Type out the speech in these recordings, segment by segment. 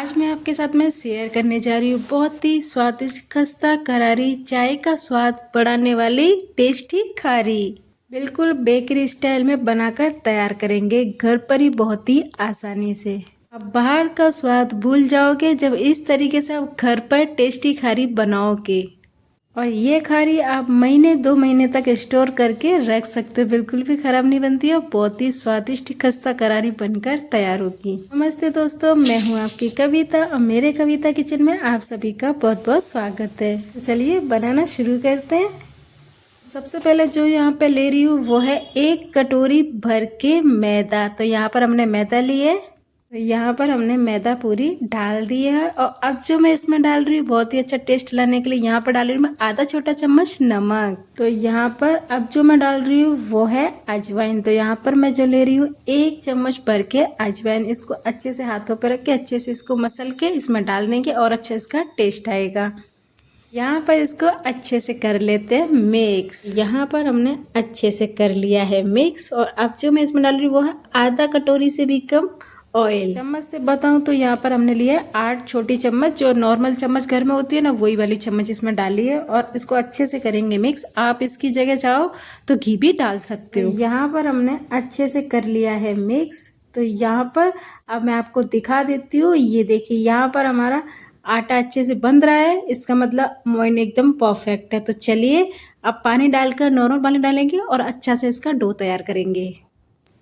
आज मैं आपके साथ में शेयर करने जा रही हूँ बहुत ही स्वादिष्ट खस्ता करारी चाय का स्वाद बढ़ाने वाली टेस्टी खारी। बिल्कुल बेकरी स्टाइल में बनाकर तैयार करेंगे घर पर ही बहुत ही आसानी से। अब बाहर का स्वाद भूल जाओगे जब इस तरीके से आप घर पर टेस्टी खारी बनाओगे। और ये खारी आप महीने 2 महीने तक स्टोर करके रख सकते हो, बिल्कुल भी खराब नहीं बनती है और बहुत ही स्वादिष्ट खस्ता करारी बनकर तैयार होगी। नमस्ते दोस्तों, मैं हूँ आपकी कविता और मेरे कविता किचन में आप सभी का बहुत बहुत स्वागत है। तो चलिए बनाना शुरू करते हैं। सबसे पहले जो यहाँ पे ले रही हूँ वो है 1 कटोरी भर के मैदा। तो यहाँ पर हमने मैदा लिए, तो यहाँ पर हमने मैदा पूरी डाल दी है। और अब जो मैं इसमें डाल रही हूँ बहुत ही अच्छा टेस्ट लाने के लिए यहाँ पर डाल रही हूँ मैं आधा छोटा चम्मच नमक। तो यहाँ पर अब जो मैं डाल रही हूँ वो है अजवाइन। तो यहाँ पर मैं जो ले रही हूँ 1 चम्मच भर के अजवाइन। इसको अच्छे से हाथों पर रख के अच्छे से इसको मसल के इसमें डाल देंगे और अच्छा इसका टेस्ट आएगा। यहाँ पर इसको अच्छे से कर लेते हैं मिक्स। यहाँ पर हमने अच्छे से कर लिया है मिक्स। और अब जो मैं इसमें डाल रही हूँ वो है आधा कटोरी से भी कम ऑयल। चम्मच से बताऊं तो यहाँ पर हमने लिया है 8 छोटी चम्मच, जो नॉर्मल चम्मच घर में होती है ना वही वाली चम्मच इसमें डाली है। और इसको अच्छे से करेंगे मिक्स। आप इसकी जगह चाहो तो घी भी डाल सकते हो। यहाँ पर हमने अच्छे से कर लिया है मिक्स। तो यहाँ पर अब मैं आपको दिखा देती हूँ। ये देखिए यहाँ पर हमारा आटा अच्छे से बंध रहा है, इसका मतलब मोइन एकदम परफेक्ट है। तो चलिए अब पानी डालकर नॉर्मल पानी डालेंगे और अच्छा से इसका डो तैयार करेंगे।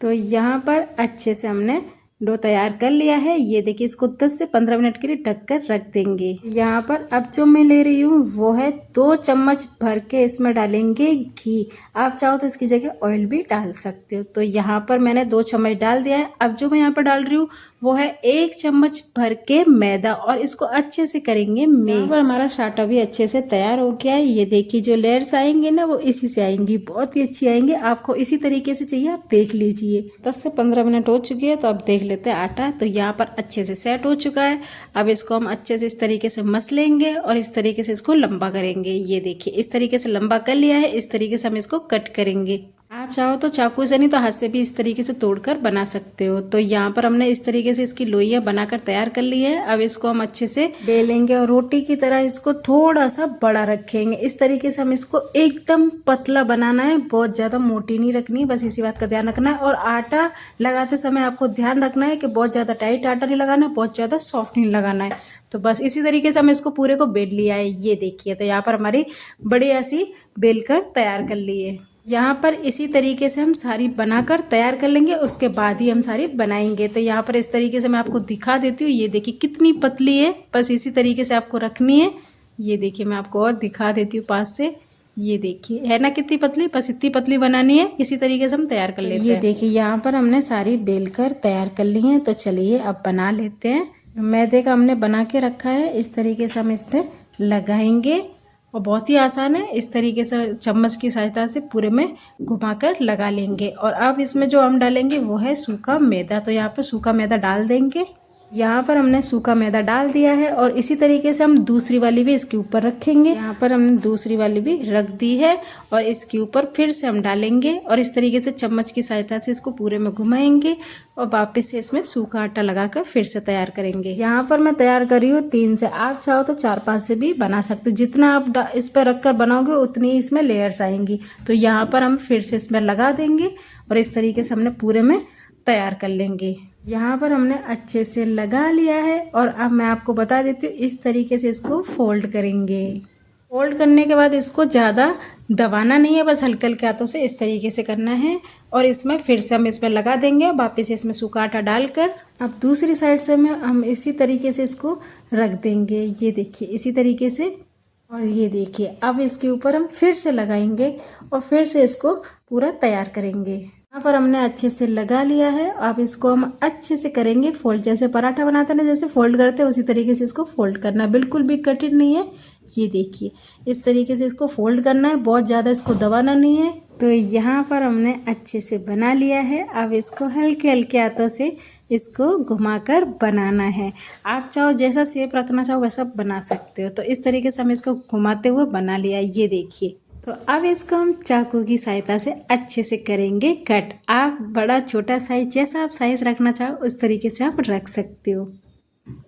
तो यहाँ पर अच्छे से हमने डो तैयार कर लिया है। ये देखिए इसको 10 से 15 मिनट के लिए ढक कर रख देंगे। यहाँ पर अब जो मैं ले रही हूँ वो है 2 चम्मच भर के इसमें डालेंगे घी। आप चाहो तो इसकी जगह ऑयल भी डाल सकते हो। तो यहाँ पर मैंने 2 चम्मच डाल दिया है। अब जो मैं यहाँ पर डाल रही हूँ वो है 1 चम्मच भर के मैदा और इसको अच्छे से करेंगे मिक्स। यहाँ पर हमारा शाटा भी अच्छे से तैयार हो गया है। ये देखिए जो लेयर्स आएंगे ना वो इसी से आएंगी, बहुत ही अच्छी आएंगे। आपको इसी तरीके से चाहिए आप देख लीजिए। 10 से 15 मिनट हो चुकी है तो अब देख लेते हैं आटा। तो यहाँ पर अच्छे से सेट हो चुका है। अब इसको हम अच्छे से इस तरीके से मस लेंगे और इस तरीके से इसको लंबा करेंगे। ये देखिए इस तरीके से लंबा कर लिया है। इस तरीके से हम इसको कट करेंगे। आप चाहो तो चाकू से नहीं तो हाथ से भी इस तरीके से तोड़कर बना सकते हो। तो यहाँ पर हमने इस तरीके से इसकी लोइयां बनाकर तैयार कर ली है। अब इसको हम अच्छे से बेलेंगे और रोटी की तरह इसको थोड़ा सा बड़ा रखेंगे। इस तरीके से हम इसको एकदम पतला बनाना है, बहुत ज्यादा मोटी नहीं रखनी, बस इसी बात का ध्यान रखना है। और आटा लगाते समय आपको ध्यान रखना है कि बहुत ज्यादा टाइट आटा नहीं लगाना है, बहुत ज्यादा सॉफ्ट नहीं लगाना है। तो बस इसी तरीके से हम इसको पूरे को बेल लिया है। ये देखिए तो यहाँ पर हमारी बढ़िया सी बेलकर तैयार कर ली है। यहाँ पर इसी तरीके से हम सारी बनाकर तैयार कर लेंगे, उसके बाद ही हम सारी बनाएंगे। तो यहाँ पर इस तरीके से मैं आपको दिखा देती हूँ। ये देखिए कितनी पतली है, बस इसी तरीके से आपको रखनी है। ये देखिए मैं आपको और दिखा देती हूँ पास से। ये देखिए है ना कितनी पतली, बस इतनी पतली बनानी है। इसी तरीके से हम तैयार कर लेते हैं। ये देखिए यहाँ पर हमने सारी बेलकर तैयार कर ली है। तो चलिए अब बना लेते हैं। मैदे का हमने बना के रखा है, इस तरीके से हम इस पर लगाएंगे और बहुत ही आसान है। इस तरीके से चम्मच की सहायता से पूरे में घुमाकर लगा लेंगे। और अब इसमें जो हम डालेंगे वो है सूखा मैदा। तो यहाँ पर सूखा मैदा डाल देंगे। यहाँ पर हमने सूखा मैदा डाल दिया है और इसी तरीके से हम दूसरी वाली भी इसके ऊपर रखेंगे। यहाँ पर हमने दूसरी वाली भी रख दी है और इसके ऊपर फिर से हम डालेंगे और इस तरीके से चम्मच की सहायता से इसको पूरे में घुमाएंगे और वापस से इसमें सूखा आटा लगाकर फिर से तैयार करेंगे। यहाँ पर मैं तैयार कर रही हूँ 3 से, आप चाहो तो 4-5 से भी बना सकते हो। जितना आप इस पर रखकर बनाओगे उतनी इसमें लेयर्स आएंगी। तो यहाँ पर हम फिर से इसमें लगा देंगे और इस तरीके से हमने पूरे में तैयार कर लेंगे। यहाँ पर हमने अच्छे से लगा लिया है और अब मैं आपको बता देती हूँ इस तरीके से इसको फोल्ड करेंगे। फोल्ड करने के बाद इसको ज़्यादा दबाना नहीं है, बस हल्के हल्के हाथों से इस तरीके से करना है। और इसमें फिर से हम इसमें लगा देंगे वापस इसमें सूखा आटा डालकर। अब दूसरी साइड से हम इसी तरीके से इसको रख देंगे। ये देखिए इसी तरीके से। और ये देखिए अब इसके ऊपर हम फिर से लगाएंगे और फिर से इसको पूरा तैयार करेंगे। यहाँ पर हमने अच्छे से लगा लिया है। अब इसको हम अच्छे से करेंगे फोल्ड, जैसे पराठा बनाते हैं ना जैसे फोल्ड करते हैं उसी तरीके से इसको फोल्ड करना है, बिल्कुल भी कठिन नहीं है। ये देखिए इस तरीके से इसको फोल्ड करना है, बहुत ज़्यादा इसको दबाना नहीं है। तो यहाँ पर हमने अच्छे से बना लिया है। अब इसको हल्के हल्के हाथों से इसको घुमाकर बनाना है। आप चाहो जैसा शेप रखना चाहो वैसा बना सकते हो। तो इस तरीके से हम इसको घुमाते हुए बना लिया। ये देखिए तो अब इसको हम चाकू की सहायता से अच्छे से करेंगे कट। आप बड़ा छोटा साइज जैसा आप साइज रखना चाहो उस तरीके से आप रख सकते हो।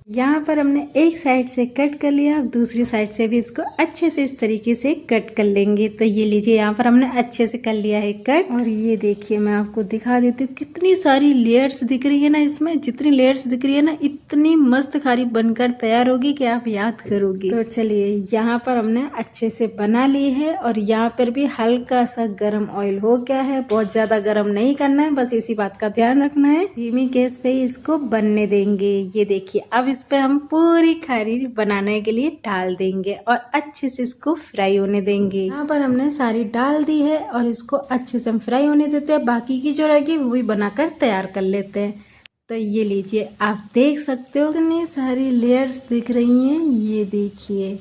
यहाँ पर हमने एक साइड से कट कर लिया, अब दूसरी साइड से भी इसको अच्छे से इस तरीके से कट कर लेंगे। तो ये लीजिए यहाँ पर हमने अच्छे से कर लिया है कट। और ये देखिए मैं आपको दिखा देती हूँ कितनी सारी लेयर्स दिख रही है ना, इसमें जितनी लेयर्स दिख रही है ना इतनी मस्त खारी बनकर तैयार होगी कि आप याद करोगे। तो चलिए यहाँ पर हमने अच्छे से बना ली है और यहाँ पर भी हल्का सा गर्म ऑयल हो गया है, बहुत ज्यादा गर्म नहीं करना है, बस इसी बात का ध्यान रखना है। धीमी गैस पे ही इसको बनने देंगे। ये देखिए अब इस पे हम पूरी खारी बनाने के लिए डाल देंगे और अच्छे से इसको फ्राई होने देंगे। यहाँ पर हमने सारी डाल दी है और इसको अच्छे से हम फ्राई होने देते हैं, बाकी की जो रहेगी वो भी बनाकर तैयार कर लेते हैं। तो ये लीजिए आप देख सकते हो इतनी सारी लेयर्स दिख रही हैं। ये देखिए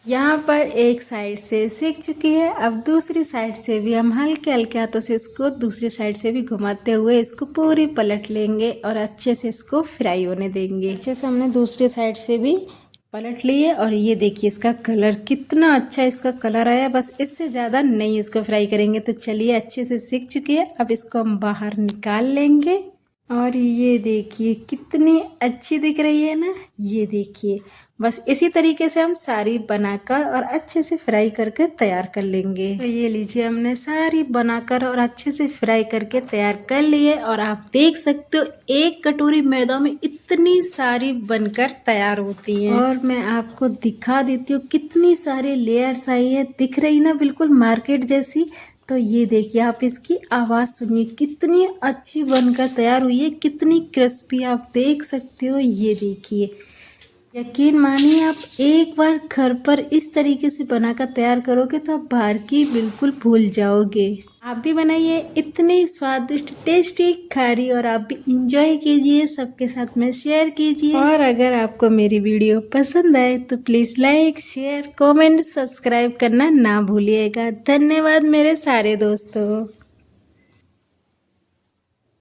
यहाँ पर एक साइड से सीख चुकी है, अब दूसरी साइड से भी हम हल्के हल्के हाथों से इसको दूसरी साइड से भी घुमाते हुए इसको पूरी पलट लेंगे और अच्छे से इसको फ्राई होने देंगे। अच्छे से हमने दूसरी साइड से भी पलट लिए और ये देखिए इसका कलर कितना अच्छा इसका कलर आया, बस इससे ज़्यादा नहीं इसको फ्राई करेंगे। तो चलिए अच्छे से सीख चुकी है, अब इसको हम बाहर निकाल लेंगे। और ये देखिए कितनी अच्छी दिख रही है ना, ये देखिए बस इसी तरीके से हम सारी बनाकर और अच्छे से फ्राई करके तैयार कर लेंगे। तो ये लीजिए हमने सारी बनाकर और अच्छे से फ्राई करके तैयार कर लिए और आप देख सकते हो एक कटोरी मैदा में इतनी सारी बनकर तैयार होती है। और मैं आपको दिखा देती हूँ कितनी सारी लेयर्स आई है, दिख रही ना बिल्कुल मार्केट जैसी। तो ये देखिए आप इसकी आवाज़ सुनिए कितनी अच्छी बनकर तैयार हुई है, कितनी क्रिस्पी आप देख सकते हो। ये देखिए यकीन मानिए आप एक बार घर पर इस तरीके से बनाकर तैयार करोगे तो आप बाहर की बिल्कुल भूल जाओगे। आप भी बनाइए इतनी स्वादिष्ट टेस्टी खारी और आप भी इंजॉय कीजिए, सबके साथ में शेयर कीजिए। और अगर आपको मेरी वीडियो पसंद आए तो please like share comment subscribe करना ना भूलिएगा। धन्यवाद मेरे सारे दोस्तों।